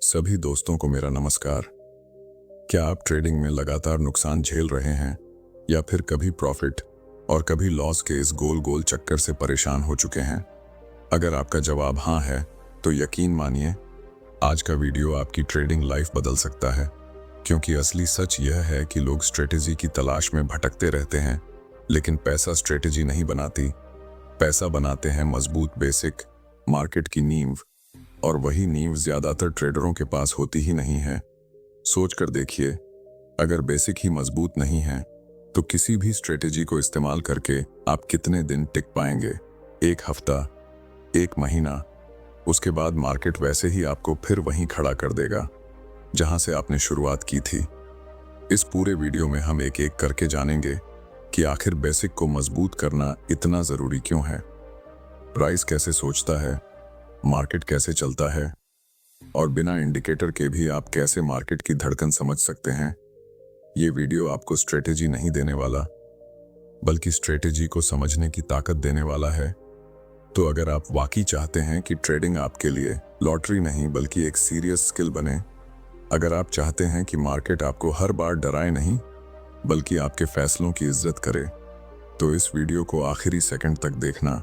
सभी दोस्तों को मेरा नमस्कार। क्या आप ट्रेडिंग में लगातार नुकसान झेल रहे हैं या फिर कभी प्रॉफिट और कभी लॉस के इस गोल गोल चक्कर से परेशान हो चुके हैं? अगर आपका जवाब हाँ है तो यकीन मानिए आज का वीडियो आपकी ट्रेडिंग लाइफ बदल सकता है। क्योंकि असली सच यह है कि लोग स्ट्रेटेजी की तलाश में भटकते रहते हैं, लेकिन पैसा स्ट्रेटेजी नहीं बनाती। पैसा बनाते हैं मजबूत बेसिक, मार्केट की नींव, और वही नींव ज्यादातर ट्रेडरों के पास होती ही नहीं है। सोच कर देखिए, अगर बेसिक ही मजबूत नहीं है तो किसी भी स्ट्रेटेजी को इस्तेमाल करके आप कितने दिन टिक पाएंगे? एक हफ्ता, एक महीना, उसके बाद मार्केट वैसे ही आपको फिर वहीं खड़ा कर देगा जहां से आपने शुरुआत की थी। इस पूरे वीडियो में हम एक एक करके जानेंगे कि आखिर बेसिक को मजबूत करना इतना जरूरी क्यों है, प्राइस कैसे सोचता है, मार्केट कैसे चलता है, और बिना इंडिकेटर के भी आप कैसे मार्केट की धड़कन समझ सकते हैं। ये वीडियो आपको स्ट्रेटेजी नहीं देने वाला, बल्कि स्ट्रेटेजी को समझने की ताकत देने वाला है। तो अगर आप वाकई चाहते हैं कि ट्रेडिंग आपके लिए लॉटरी नहीं बल्कि एक सीरियस स्किल बने, अगर आप चाहते हैं कि मार्केट आपको हर बार डराए नहीं बल्कि आपके फैसलों की इज्जत करे, तो इस वीडियो को आखिरी सेकंड तक देखना,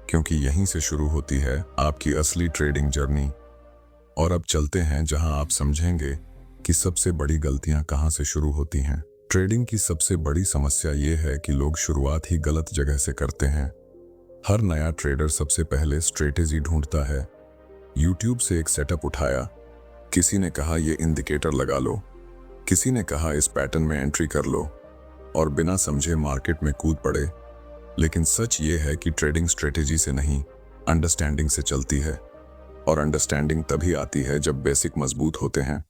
क्योंकि यहीं से शुरू होती है आपकी असली ट्रेडिंग जर्नी। और अब चलते हैं जहां आप समझेंगे कि सबसे बड़ी गलतियां कहां से शुरू होती हैं। ट्रेडिंग की सबसे बड़ी समस्या ये है कि लोग शुरुआत ही गलत जगह से करते हैं। हर नया ट्रेडर सबसे पहले स्ट्रेटेजी ढूंढता है। यूट्यूब से एक सेटअप उठाया, किसी ने कहा ये इंडिकेटर लगा लो, किसी ने कहा इस पैटर्न में एंट्री कर लो, और बिना समझे मार्केट में कूद पड़े। लेकिन सच ये है कि ट्रेडिंग स्ट्रेटेजी से नहीं, अंडरस्टैंडिंग से चलती है, और अंडरस्टैंडिंग तभी आती है जब बेसिक मजबूत होते हैं।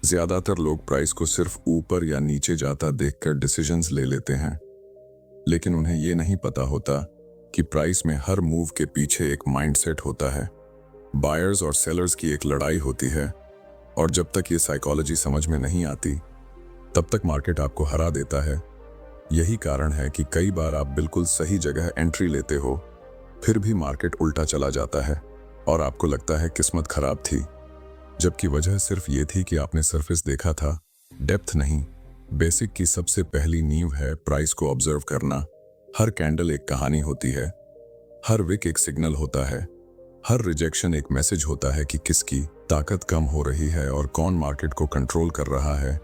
ज्यादातर लोग प्राइस को सिर्फ ऊपर या नीचे जाता देखकर डिसीजंस ले लेते हैं, लेकिन उन्हें यह नहीं पता होता कि प्राइस में हर मूव के पीछे एक माइंडसेट होता है। बायर्स और सेलर्स की एक लड़ाई होती है, और जब तक ये साइकोलॉजी समझ में नहीं आती तब तक मार्केट आपको हरा देता है। यही कारण है कि कई बार आप बिल्कुल सही जगह एंट्री लेते हो, फिर भी मार्केट उल्टा चला जाता है और आपको लगता है किस्मत खराब थी, जबकि वजह सिर्फ ये थी कि आपने सरफेस देखा था, डेप्थ नहीं। बेसिक की सबसे पहली नींव है प्राइस को ऑब्जर्व करना। हर कैंडल एक कहानी होती है, हर विक एक सिग्नल होता है, हर रिजेक्शन एक मैसेज होता है कि किसकी ताकत कम हो रही है और कौन मार्केट को कंट्रोल कर रहा है।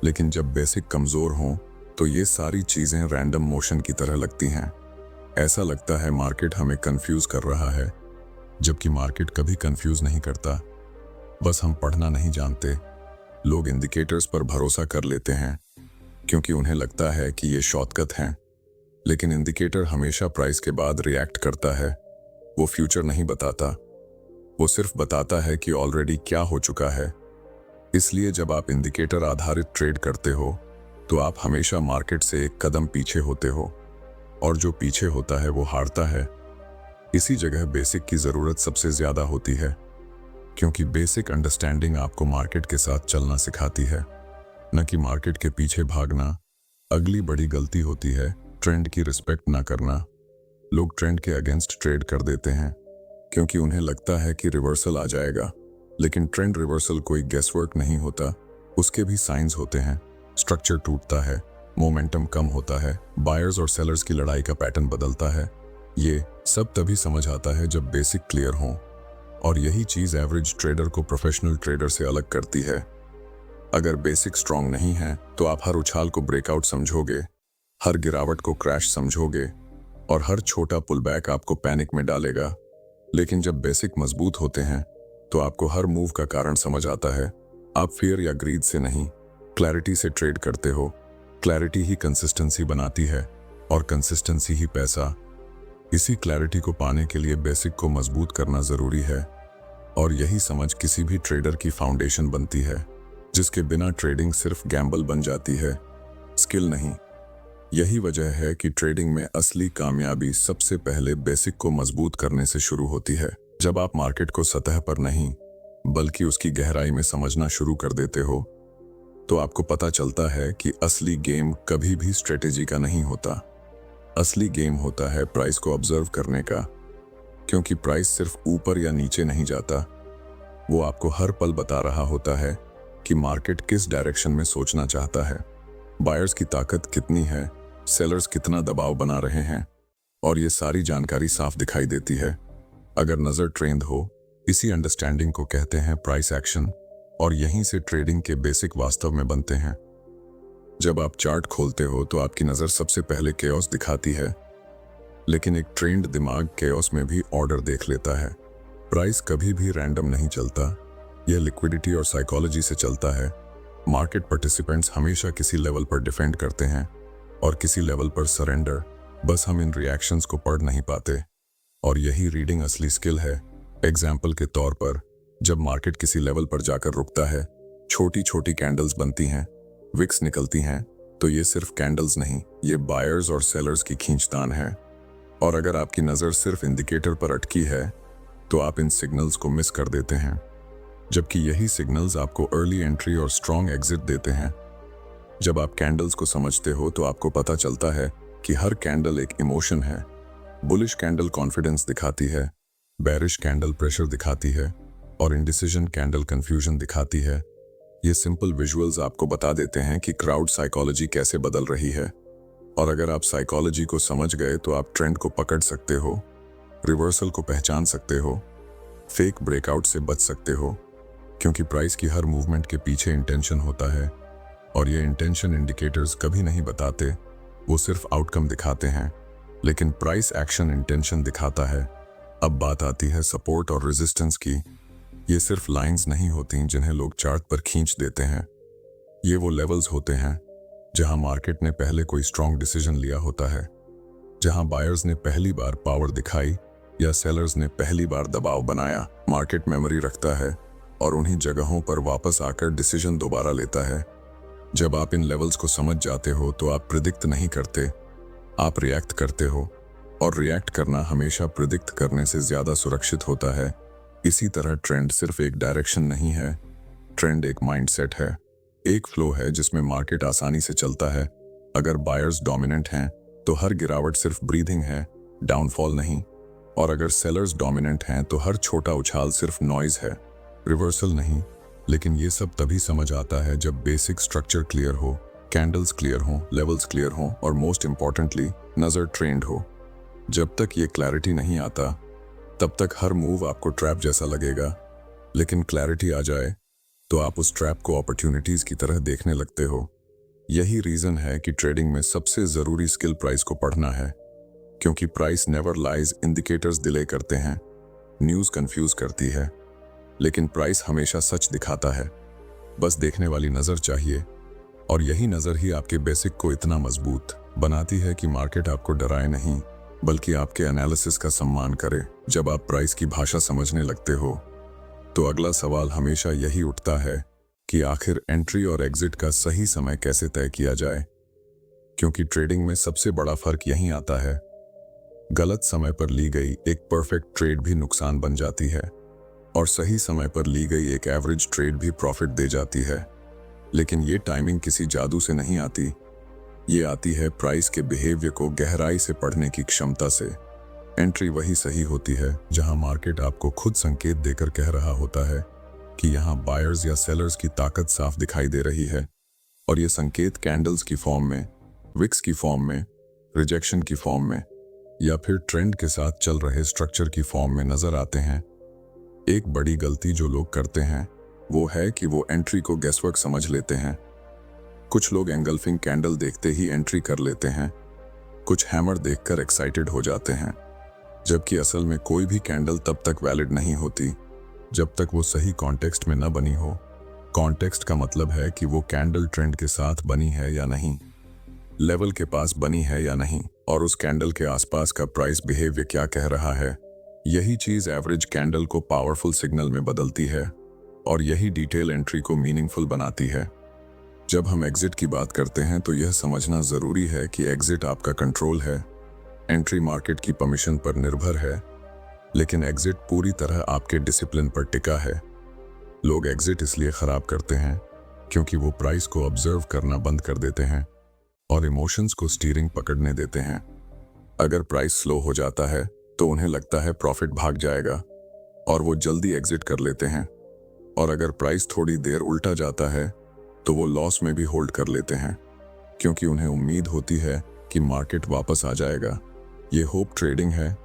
लेकिन जब बेसिक कमजोर हो तो ये सारी चीजें रैंडम मोशन की तरह लगती हैं। ऐसा लगता है मार्केट हमें कंफ्यूज कर रहा है, जबकि मार्केट कभी कंफ्यूज नहीं करता, बस हम पढ़ना नहीं जानते। लोग इंडिकेटर्स पर भरोसा कर लेते हैं क्योंकि उन्हें लगता है कि ये शॉर्टकट हैं, लेकिन इंडिकेटर हमेशा प्राइस के बाद रिएक्ट करता है। वो फ्यूचर नहीं बताता, वो सिर्फ बताता है कि ऑलरेडी क्या हो चुका है। इसलिए जब आप इंडिकेटर आधारित ट्रेड करते हो तो आप हमेशा मार्केट से एक कदम पीछे होते हो, और जो पीछे होता है वो हारता है। इसी जगह बेसिक की जरूरत सबसे ज्यादा होती है, क्योंकि बेसिक अंडरस्टैंडिंग आपको मार्केट के साथ चलना सिखाती है, न कि मार्केट के पीछे भागना। अगली बड़ी गलती होती है ट्रेंड की रिस्पेक्ट ना करना। लोग ट्रेंड के अगेंस्ट ट्रेड कर देते हैं क्योंकि उन्हें लगता है कि रिवर्सल आ जाएगा, लेकिन ट्रेंड रिवर्सल कोई गेसवर्क नहीं होता, उसके भी साइंस होते हैं। स्ट्रक्चर टूटता है, मोमेंटम कम होता है, बायर्स और सेलर्स की लड़ाई का पैटर्न बदलता है। ये सब तभी समझ आता है जब बेसिक क्लियर हो, और यही चीज एवरेज ट्रेडर को प्रोफेशनल ट्रेडर से अलग करती है। अगर बेसिक स्ट्रांग नहीं है तो आप हर उछाल को ब्रेकआउट समझोगे, हर गिरावट को क्रैश समझोगे, और हर छोटा पुलबैक आपको पैनिक में डालेगा। लेकिन जब बेसिक मजबूत होते हैं तो आपको हर मूव का कारण समझ आता है। आप फियर या ग्रीड से नहीं, क्लैरिटी से ट्रेड करते हो। क्लैरिटी ही कंसिस्टेंसी बनाती है, और कंसिस्टेंसी ही पैसा। इसी क्लैरिटी को पाने के लिए बेसिक को मजबूत करना जरूरी है, और यही समझ किसी भी ट्रेडर की फाउंडेशन बनती है, जिसके बिना ट्रेडिंग सिर्फ गैम्बल बन जाती है, स्किल नहीं। यही वजह है कि ट्रेडिंग में असली कामयाबी सबसे पहले बेसिक को मजबूत करने से शुरू होती है। जब आप मार्केट को सतह पर नहीं बल्कि उसकी गहराई में समझना शुरू कर देते हो तो आपको पता चलता है कि असली गेम कभी भी स्ट्रेटेजी का नहीं होता। असली गेम होता है प्राइस को ऑब्जर्व करने का, क्योंकि प्राइस सिर्फ ऊपर या नीचे नहीं जाता, वो आपको हर पल बता रहा होता है कि मार्केट किस डायरेक्शन में सोचना चाहता है, बायर्स की ताकत कितनी है, सेलर्स कितना दबाव बना रहे हैं, और ये सारी जानकारी साफ दिखाई देती है अगर नज़र ट्रेंड हो। इसी अंडरस्टैंडिंग को कहते हैं प्राइस एक्शन, और यहीं से ट्रेडिंग के बेसिक वास्तव में बनते हैं। जब आप चार्ट खोलते हो तो आपकी नज़र सबसे पहले केओस दिखाती है, लेकिन एक ट्रेंड दिमाग केओस में भी ऑर्डर देख लेता है। प्राइस कभी भी रैंडम नहीं चलता, यह लिक्विडिटी और साइकोलॉजी से चलता है। मार्केट पार्टिसिपेंट्स हमेशा किसी लेवल पर डिफेंड करते हैं और किसी लेवल पर सरेंडर, बस हम इन रिएक्शंस को पढ़ नहीं पाते, और यही रीडिंग असली स्किल है। एग्जाम्पल के तौर पर, जब मार्केट किसी लेवल पर जाकर रुकता है, छोटी छोटी कैंडल्स बनती हैं, विक्स निकलती हैं, तो ये सिर्फ कैंडल्स नहीं, ये बायर्स और सेलर्स की खींचतान है। और अगर आपकी नज़र सिर्फ इंडिकेटर पर अटकी है तो आप इन सिग्नल्स को मिस कर देते हैं, जबकि यही सिग्नल्स आपको अर्ली एंट्री और स्ट्रॉन्ग एग्जिट देते हैं। जब आप कैंडल्स को समझते हो तो आपको पता चलता है कि हर कैंडल एक इमोशन है। बुलिश कैंडल कॉन्फिडेंस दिखाती है, बेरिश कैंडल प्रेशर दिखाती है, और इंडिसीजन कैंडल कंफ्यूजन दिखाती है। ये सिंपल विजुअल्स आपको बता देते हैं कि क्राउड साइकोलॉजी कैसे बदल रही है, और अगर आप साइकोलॉजी को समझ गए तो आप ट्रेंड को पकड़ सकते हो, रिवर्सल को पहचान सकते हो, फेक ब्रेकआउट से बच सकते हो, क्योंकि प्राइस की हर मूवमेंट के पीछे इंटेंशन होता है, और ये इंटेंशन इंडिकेटर्स कभी नहीं बताते, वो सिर्फ आउटकम दिखाते हैं, लेकिन प्राइस एक्शन इंटेंशन दिखाता है। अब बात आती है सपोर्ट और रेजिस्टेंस की। ये सिर्फ लाइंस नहीं होती जिन्हें लोग चार्ट पर खींच देते हैं, ये वो लेवल्स होते हैं जहां मार्केट ने पहले कोई स्ट्रॉन्ग डिसीजन लिया होता है, जहां बायर्स ने पहली बार पावर दिखाई या सेलर्स ने पहली बार दबाव बनाया। मार्केट मेमोरी रखता है और उन्हीं जगहों पर वापस आकर डिसीजन दोबारा लेता है। जब आप इन लेवल्स को समझ जाते हो तो आप प्रिडिक्ट नहीं करते, आप रिएक्ट करते हो, और रिएक्ट करना हमेशा प्रिडिक्ट करने से ज्यादा सुरक्षित होता है। इसी तरह ट्रेंड सिर्फ एक डायरेक्शन नहीं है, ट्रेंड एक माइंडसेट है, एक फ्लो है जिसमें मार्केट आसानी से चलता है। अगर बायर्स डोमिनेंट हैं तो हर गिरावट सिर्फ ब्रीदिंग है, डाउनफॉल नहीं, और अगर सेलर्स डोमिनेंट हैं तो हर छोटा उछाल सिर्फ नॉइज है, रिवर्सल नहीं। लेकिन ये सब तभी समझ आता है जब बेसिक स्ट्रक्चर क्लियर हो, कैंडल्स क्लियर हो, लेवल्स क्लियर हो, और मोस्ट इंपॉर्टेंटली नजर ट्रेंड हो। जब तक ये क्लैरिटी नहीं आता तब तक हर मूव आपको ट्रैप जैसा लगेगा, लेकिन क्लैरिटी आ जाए तो आप उस ट्रैप को अपॉर्चुनिटीज की तरह देखने लगते हो। यही रीजन है कि ट्रेडिंग में सबसे जरूरी स्किल प्राइस को पढ़ना है, क्योंकि price never lies. Indicators delay करते हैं, न्यूज़ कंफ्यूज करती है, लेकिन प्राइस हमेशा सच दिखाता है। बस देखने वाली नज़र चाहिए, और यही नज़र ही आपके बेसिक को इतना मजबूत बनाती है कि मार्केट आपको डराए नहीं, बल्कि आपके एनालिसिस का सम्मान करे। जब आप प्राइस की भाषा समझने लगते हो तो अगला सवाल हमेशा यही उठता है कि आखिर एंट्री और एग्जिट का सही समय कैसे तय किया जाए, क्योंकि ट्रेडिंग में सबसे बड़ा फर्क यही आता है। गलत समय पर ली गई एक परफेक्ट ट्रेड भी नुकसान बन जाती है, और सही समय पर ली गई एक एवरेज ट्रेड भी प्रॉफिट दे जाती है। लेकिन ये टाइमिंग किसी जादू से नहीं आती, ये आती है प्राइस के बिहेवियर को गहराई से पढ़ने की क्षमता से। एंट्री वही सही होती है जहां मार्केट आपको खुद संकेत देकर कह रहा होता है कि यहां बायर्स या सेलर्स की ताकत साफ दिखाई दे रही है, और ये संकेत कैंडल्स की फॉर्म में, विक्स की फॉर्म में, रिजेक्शन की फॉर्म में, या फिर ट्रेंड के साथ चल रहे स्ट्रक्चर की फॉर्म में नजर आते हैं। एक बड़ी गलती जो लोग करते हैं वो है कि वो एंट्री को गेसवर्क समझ लेते हैं। कुछ लोग एंगल्फिंग कैंडल देखते ही एंट्री कर लेते हैं, कुछ हैमर देखकर एक्साइटेड हो जाते हैं, जबकि असल में कोई भी कैंडल तब तक वैलिड नहीं होती जब तक वो सही कॉन्टेक्स्ट में न बनी हो। कॉन्टेक्स्ट का मतलब है कि वो कैंडल ट्रेंड के साथ बनी है या नहीं, लेवल के पास बनी है या नहीं, और उस कैंडल के आसपास का प्राइस बिहेवियर क्या कह रहा है। यही चीज एवरेज कैंडल को पावरफुल सिग्नल में बदलती है, और यही डिटेल एंट्री को मीनिंगफुल बनाती है। जब हम एग्जिट की बात करते हैं तो यह समझना जरूरी है कि एग्जिट आपका कंट्रोल है, एंट्री मार्केट की परमिशन पर निर्भर है, लेकिन एग्जिट पूरी तरह आपके डिसिप्लिन पर टिका है। लोग एग्जिट इसलिए खराब करते हैं क्योंकि वो प्राइस को ऑब्जर्व करना बंद कर देते हैं और इमोशंस को स्टीयरिंग पकड़ने देते हैं। अगर प्राइस स्लो हो जाता है तो उन्हें लगता है प्रॉफिट भाग जाएगा और वो जल्दी एग्जिट कर लेते हैं। और अगर प्राइस थोड़ी देर उल्टा जाता है तो वो लॉस में भी होल्ड कर लेते हैं, क्योंकि उन्हें उम्मीद होती है कि मार्केट वापस आ जाएगा। ये होप ट्रेडिंग है,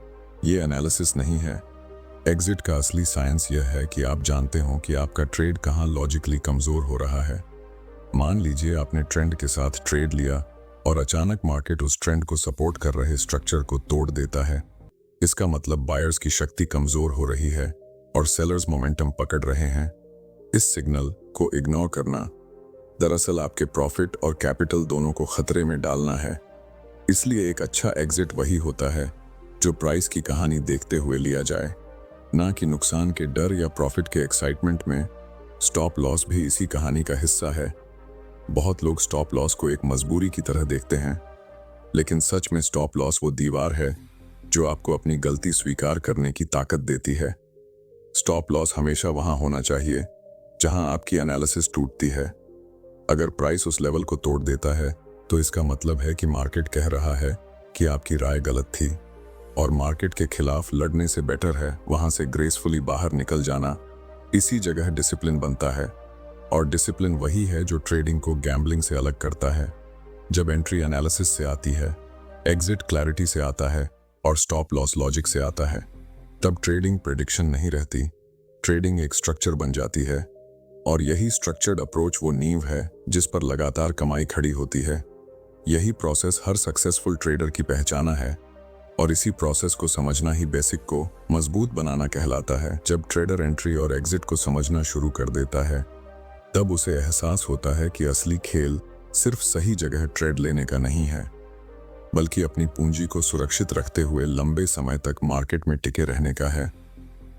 ये एनालिसिस नहीं है। एग्जिट का असली साइंस यह है कि आप जानते हो कि आपका ट्रेड कहाँ लॉजिकली कमजोर हो रहा है। मान लीजिए आपने ट्रेंड के साथ ट्रेड लिया और अचानक मार्केट उस ट्रेंड को सपोर्ट कर रहे स्ट्रक्चर को तोड़ देता है। इसका मतलब बायर्स की शक्ति कमजोर हो रही है और सेलर्स मोमेंटम पकड़ रहे हैं। इस सिग्नल को इग्नोर करना दरअसल आपके प्रॉफिट और कैपिटल दोनों को खतरे में डालना है। इसलिए एक अच्छा एग्जिट वही होता है जो प्राइस की कहानी देखते हुए लिया जाए, ना कि नुकसान के डर या प्रॉफिट के एक्साइटमेंट में। स्टॉप लॉस भी इसी कहानी का हिस्सा है। बहुत लोग स्टॉप लॉस को एक मजबूरी की तरह देखते हैं, लेकिन सच में स्टॉप लॉस वो दीवार है जो आपको अपनी गलती स्वीकार करने की ताकत देती है। स्टॉप लॉस हमेशा वहां होना चाहिए जहां आपकी एनालिसिस टूटती है। अगर प्राइस उस लेवल को तोड़ देता है तो इसका मतलब है कि मार्केट कह रहा है कि आपकी राय गलत थी और मार्केट के खिलाफ लड़ने से बेटर है वहां से ग्रेसफुली बाहर निकल जाना। इसी जगह डिसिप्लिन बनता है, और डिसिप्लिन वही है जो ट्रेडिंग को गैम्बलिंग से अलग करता है। जब एंट्री एनालिसिस से आती है, एग्जिट क्लैरिटी से आता है और स्टॉप लॉस लॉजिक से आता है, तब ट्रेडिंग प्रेडिक्शन नहीं रहती, ट्रेडिंग एक स्ट्रक्चर बन जाती है। और यही स्ट्रक्चर्ड अप्रोच वो नींव है जिस पर लगातार कमाई खड़ी होती है। यही प्रोसेस हर सक्सेसफुल ट्रेडर की पहचाना है, और इसी प्रोसेस को समझना ही बेसिक को मजबूत बनाना कहलाता है। जब ट्रेडर एंट्री और एग्जिट को समझना शुरू कर देता है, तब उसे एहसास होता है कि असली खेल सिर्फ सही जगह ट्रेड लेने का नहीं है, बल्कि अपनी पूंजी को सुरक्षित रखते हुए लंबे समय तक मार्केट में टिके रहने का है।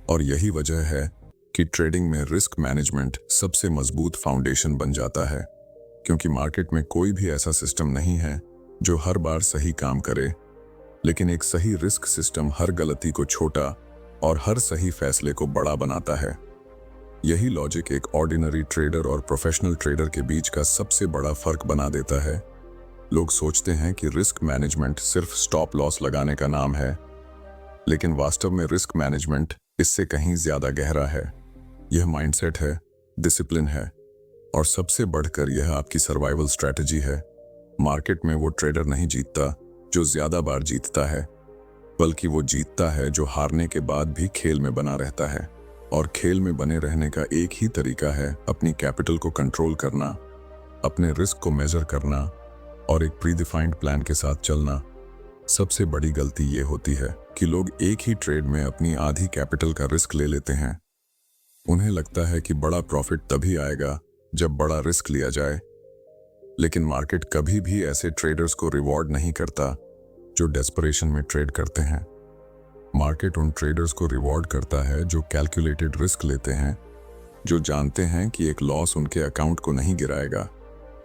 और यही वजह है कि ट्रेडिंग में रिस्क मैनेजमेंट सबसे मजबूत फाउंडेशन बन जाता है, क्योंकि मार्केट में कोई भी ऐसा सिस्टम नहीं है जो हर बार सही काम करे, लेकिन एक सही रिस्क सिस्टम हर गलती को छोटा और हर सही फैसले को बड़ा बनाता है। यही लॉजिक एक ऑर्डिनरी ट्रेडर और प्रोफेशनल ट्रेडर के बीच का सबसे बड़ा फर्क बना देता है। लोग सोचते हैं कि रिस्क मैनेजमेंट सिर्फ स्टॉप लॉस लगाने का नाम है, लेकिन वास्तव में रिस्क मैनेजमेंट इससे कहीं ज्यादा गहरा है। यह माइंडसेट है, डिसिप्लिन है, और सबसे बढ़कर यह आपकी सर्वाइवल स्ट्रैटेजी है। मार्केट में वो ट्रेडर नहीं जीतता जो ज्यादा बार जीतता है, बल्कि वो जीतता है जो हारने के बाद भी खेल में बना रहता है। और खेल में बने रहने का एक ही तरीका है अपनी कैपिटल को कंट्रोल करना, अपने रिस्क को मेजर करना और एक प्रीडिफाइंड प्लान के साथ चलना। सबसे बड़ी गलती ये होती है कि लोग एक ही ट्रेड में अपनी आधी कैपिटल का रिस्क ले लेते हैं। उन्हें लगता है कि बड़ा प्रॉफिट तभी आएगा जब बड़ा रिस्क लिया जाए, लेकिन मार्केट कभी भी ऐसे ट्रेडर्स को रिवॉर्ड नहीं करता जो डेस्परेशन में ट्रेड करते हैं। मार्केट उन ट्रेडर्स को रिवॉर्ड करता है जो कैलकुलेटेड रिस्क लेते हैं, जो जानते हैं कि एक लॉस उनके अकाउंट को नहीं गिराएगा।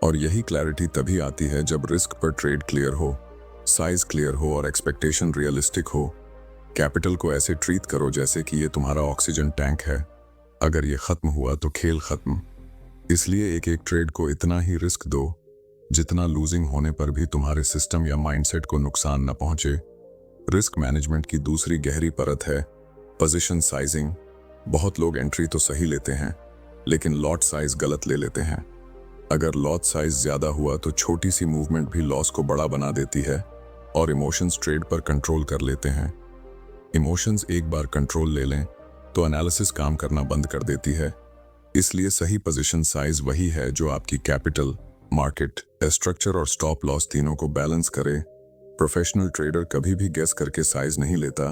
और यही क्लैरिटी तभी आती है जब रिस्क पर ट्रेड क्लियर हो, साइज क्लियर हो और एक्सपेक्टेशन रियलिस्टिक हो। कैपिटल को ऐसे ट्रीट करो जैसे कि ये तुम्हारा ऑक्सीजन टैंक है, अगर ये खत्म हुआ तो खेल खत्म। इसलिए एक एक ट्रेड को इतना ही रिस्क दो जितना लूजिंग होने पर भी तुम्हारे सिस्टम या माइंडसेट को नुकसान न पहुंचे। रिस्क मैनेजमेंट की दूसरी गहरी परत है पोजीशन साइजिंग। बहुत लोग एंट्री तो सही लेते हैं, लेकिन लॉट साइज गलत ले लेते हैं। अगर लॉट साइज ज्यादा हुआ तो छोटी सी मूवमेंट भी लॉस को बड़ा बना देती है, और इमोशंस ट्रेड पर कंट्रोल कर लेते हैं। इमोशंस एक बार कंट्रोल ले लें तो एनालिसिस काम करना बंद कर देती है। इसलिए सही पोजीशन साइज वही है जो आपकी कैपिटल, मार्केट, स्ट्रक्चर और स्टॉप लॉस तीनों को बैलेंस करे। प्रोफेशनल ट्रेडर कभी भी गेस करके साइज नहीं लेता,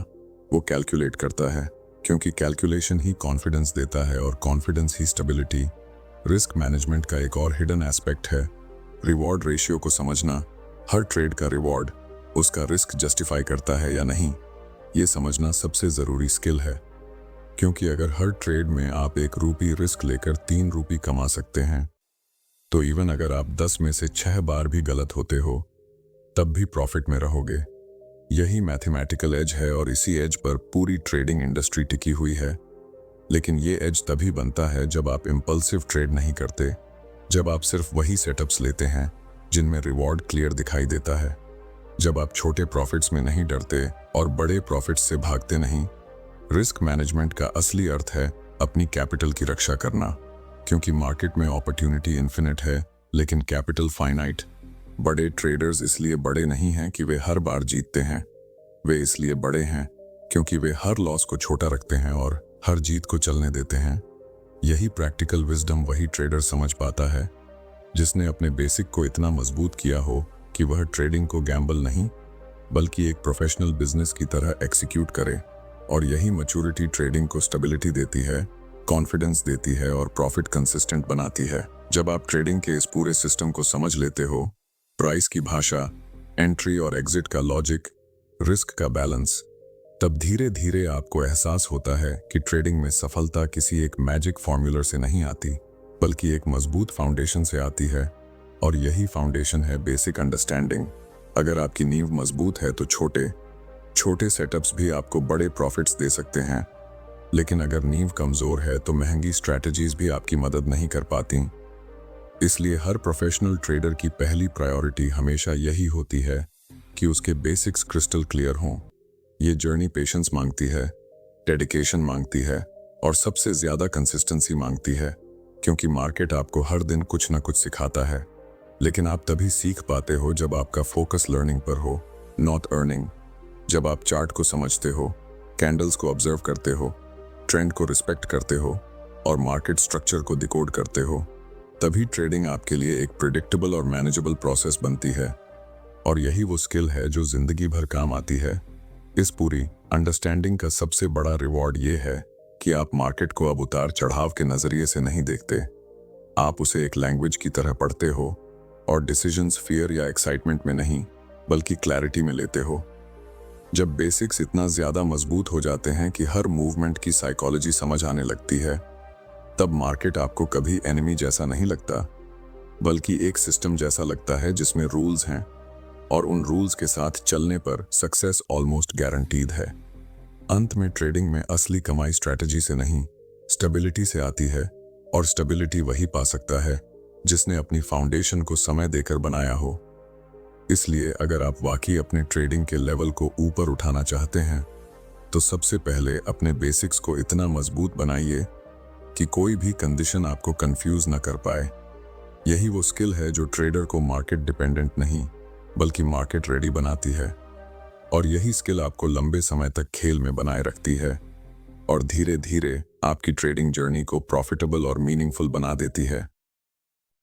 वो कैलकुलेट करता है, क्योंकि कैलकुलेशन ही कॉन्फिडेंस देता है और कॉन्फिडेंस ही स्टेबिलिटी। रिस्क मैनेजमेंट का एक और हिडन एस्पेक्ट है रिवॉर्ड रेशियो को समझना। हर ट्रेड का रिवॉर्ड उसका रिस्क जस्टिफाई करता है या नहीं, ये समझना सबसे जरूरी स्किल है। क्योंकि अगर हर ट्रेड में आप ₹1 रिस्क लेकर ₹3 कमा सकते हैं, तो इवन अगर आप 10 में से 6 बार भी गलत होते हो तब भी प्रॉफिट में रहोगे। यही मैथमेटिकल एज है और इसी एज पर पूरी ट्रेडिंग इंडस्ट्री टिकी हुई है। लेकिन ये एज तभी बनता है जब आप इम्पल्सिव ट्रेड नहीं करते, जब आप सिर्फ वही सेटअप्स लेते हैं जिनमें रिवॉर्ड क्लियर दिखाई देता है, जब आप छोटे प्रॉफिट्स में नहीं डरते और बड़े प्रॉफिट्स से भागते नहीं। रिस्क मैनेजमेंट का असली अर्थ है अपनी कैपिटल की रक्षा करना, क्योंकि मार्केट में अपॉर्चुनिटी इन्फिनिट है लेकिन कैपिटल फाइनाइट। बड़े ट्रेडर्स इसलिए बड़े नहीं हैं कि वे हर बार जीतते हैं, वे इसलिए बड़े हैं क्योंकि वे हर लॉस को छोटा रखते हैं और हर जीत को चलने देते हैं। यही प्रैक्टिकल विजडम वही ट्रेडर समझ पाता है जिसने अपने बेसिक को इतना मजबूत किया हो कि वह ट्रेडिंग को गैम्बल नहीं बल्कि एक प्रोफेशनल बिजनेस की तरह एक्सिक्यूट करे। और यही मैच्योरिटी ट्रेडिंग को स्टेबिलिटी देती है, कॉन्फिडेंस देती है और प्रॉफिट कंसिस्टेंट बनाती है। जब आप ट्रेडिंग के इस पूरे सिस्टम को समझ लेते हो, प्राइस की भाषा, एंट्री और एग्जिट का लॉजिक, रिस्क का बैलेंस, तब धीरे धीरे आपको एहसास होता है कि ट्रेडिंग में सफलता किसी एक मैजिक फॉर्मूलर से नहीं आती बल्कि एक मजबूत फाउंडेशन से आती है। और यही फाउंडेशन है बेसिक अंडरस्टैंडिंग। अगर आपकी नींव मजबूत है तो छोटे छोटे सेटअप्स भी आपको बड़े प्रॉफिट्स दे सकते हैं, लेकिन अगर नींव कमजोर है तो महंगी स्ट्रैटेजीज भी आपकी मदद नहीं कर पाती। इसलिए हर प्रोफेशनल ट्रेडर की पहली प्रायोरिटी हमेशा यही होती है कि उसके बेसिक्स क्रिस्टल क्लियर हों। ये जर्नी पेशेंस मांगती है, डेडिकेशन मांगती है और सबसे ज्यादा कंसिस्टेंसी मांगती है, क्योंकि मार्केट आपको हर दिन कुछ ना कुछ सिखाता है, लेकिन आप तभी सीख पाते हो जब आपका फोकस लर्निंग पर हो, नॉट अर्निंग। जब आप चार्ट को समझते हो, कैंडल्स को ऑब्जर्व करते हो, ट्रेंड को रिस्पेक्ट करते हो और मार्केट स्ट्रक्चर को डिकोड करते हो, तभी ट्रेडिंग आपके लिए एक प्रिडिक्टेबल और मैनेजेबल प्रोसेस बनती है। और यही वो स्किल है जो जिंदगी भर काम आती है। इस पूरी अंडरस्टैंडिंग का सबसे बड़ा रिवॉर्ड ये है कि आप मार्केट को अब उतार चढ़ाव के नजरिए से नहीं देखते, आप उसे एक लैंग्वेज की तरह पढ़ते हो और डिसीजंस फियर या एक्साइटमेंट में नहीं बल्कि क्लैरिटी में लेते हो। जब बेसिक्स इतना ज्यादा मजबूत हो जाते हैं कि हर मूवमेंट की साइकोलॉजी समझ आने लगती है, तब मार्केट आपको कभी एनिमी जैसा नहीं लगता बल्कि एक सिस्टम जैसा लगता है जिसमें रूल्स हैं और उन रूल्स के साथ चलने पर सक्सेस ऑलमोस्ट गारंटीड है। अंत में ट्रेडिंग में असली कमाई स्ट्रैटेजी से नहीं, स्टेबिलिटी से आती है, और स्टेबिलिटी वही पा सकता है जिसने अपनी फाउंडेशन को समय देकर बनाया हो। इसलिए अगर आप वाकई अपने ट्रेडिंग के लेवल को ऊपर उठाना चाहते हैं तो सबसे पहले अपने बेसिक्स को इतना मजबूत बनाइए कि कोई भी कंडीशन आपको कंफ्यूज न कर पाए। यही वो स्किल है जो ट्रेडर को मार्केट डिपेंडेंट नहीं बल्कि मार्केट रेडी बनाती है, और यही स्किल आपको लंबे समय तक खेल में बनाए रखती है और धीरे धीरे आपकी ट्रेडिंग जर्नी को प्रॉफिटेबल और मीनिंगफुल बना देती है।